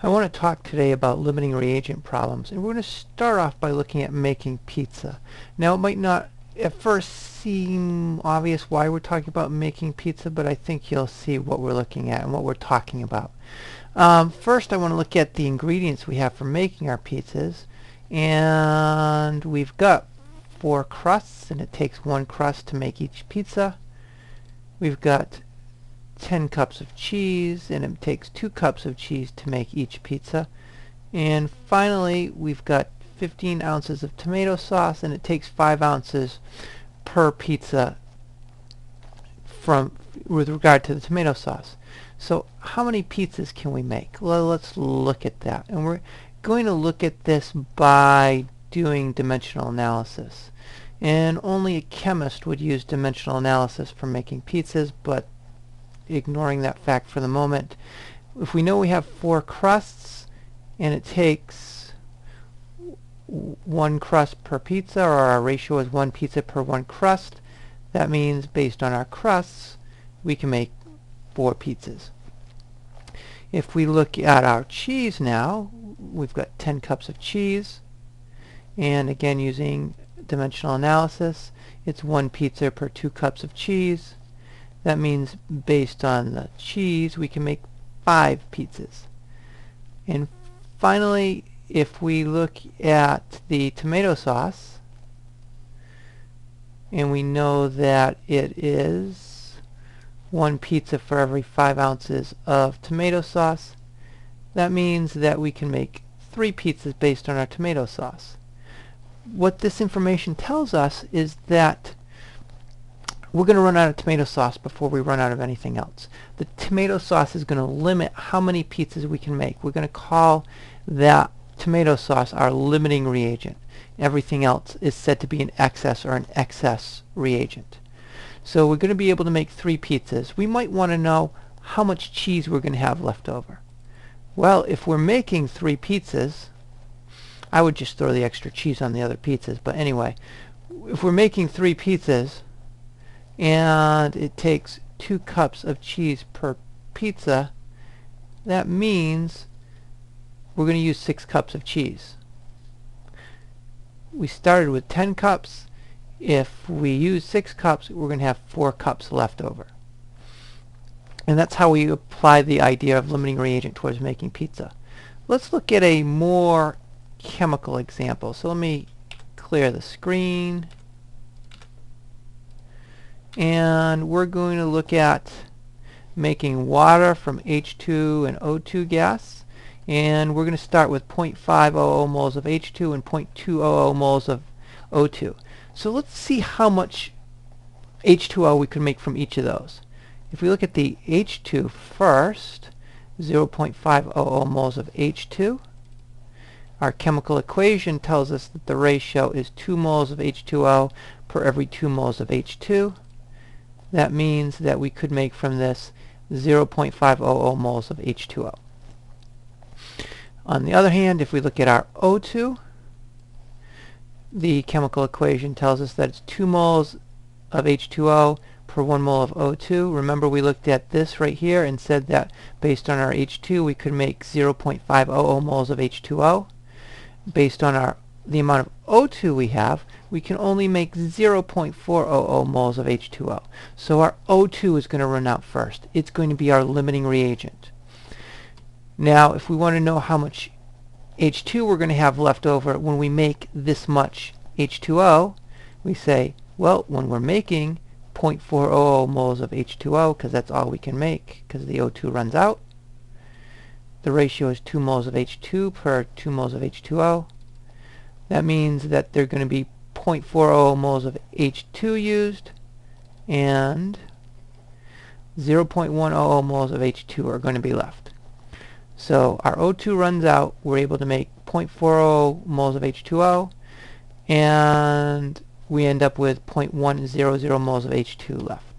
I want to talk today about limiting reagent problems, and we're going to start off by looking at making pizza. Now, it might not at first seem obvious why we're talking about making pizza, but I think you'll see what we're looking at and what we're talking about. First, I want to look at the ingredients we have for making our pizzas, and we've got 4 crusts, and it takes 1 crust to make each pizza. We've got 10 cups of cheese, and it takes 2 cups of cheese to make each pizza. And finally, we've got 15 ounces of tomato sauce, and it takes 5 ounces per pizza with regard to the tomato sauce. So how many pizzas can we make? Well, let's look at that. And we're going to look at this by doing dimensional analysis. And only a chemist would use dimensional analysis for making pizzas, but ignoring that fact for the moment, if we know we have 4 crusts and it takes 1 crust per pizza, or our ratio is 1 pizza per 1 crust, that means based on our crusts we can make 4 pizzas. If we look at our cheese now, we've got 10 cups of cheese, and again using dimensional analysis, it's 1 pizza per 2 cups of cheese. That means based on the cheese we can make 5 pizzas. And finally, if we look at the tomato sauce, and we know that it is 1 pizza for every 5 ounces of tomato sauce, that means that we can make 3 pizzas based on our tomato sauce. What this information tells us is that we're going to run out of tomato sauce before we run out of anything else. The tomato sauce is going to limit how many pizzas we can make. We're going to call that tomato sauce our limiting reagent. Everything else is said to be an excess or an excess reagent. So we're going to be able to make 3 pizzas. We might want to know how much cheese we're going to have left over. Well, if we're making 3 pizzas, I would just throw the extra cheese on the other pizzas. But anyway, if we're making 3 pizzas, and it takes 2 cups of cheese per pizza, that means we're going to use 6 cups of cheese. We started with 10 cups. If we use 6 cups, we're going to have 4 cups left over. And that's how we apply the idea of limiting reagent towards making pizza. Let's look at a more chemical example. So let me clear the screen. And we're going to look at making water from H2 and O2 gas, and we're going to start with 0.500 moles of H2 and 0.200 moles of O2. So let's see how much H2O we can make from each of those. If we look at the H2 first, 0.500 moles of H2. Our chemical equation tells us that the ratio is 2 moles of H2O per every 2 moles of H2. That means that we could make from this 0.500 moles of H2O. On the other hand, if we look at our O2, the chemical equation tells us that it's 2 moles of H2O per 1 mole of O2. Remember, we looked at this right here and said that based on our H2 we could make 0.500 moles of H2O. Based on the amount of O2 we have, we can only make 0.400 moles of H2O. So our O2 is going to run out first. It's going to be our limiting reagent. Now, if we want to know how much H2 we're going to have left over when we make this much H2O, we say, well, when we're making 0.400 moles of H2O, because that's all we can make, because the O2 runs out, the ratio is 2 moles of H2 per 2 moles of H2O. That means that there are going to be 0.400 moles of H2 used, and 0.100 moles of H2 are going to be left. So our O2 runs out. We're able to make 0.40 moles of H2O, and we end up with 0.100 moles of H2 left.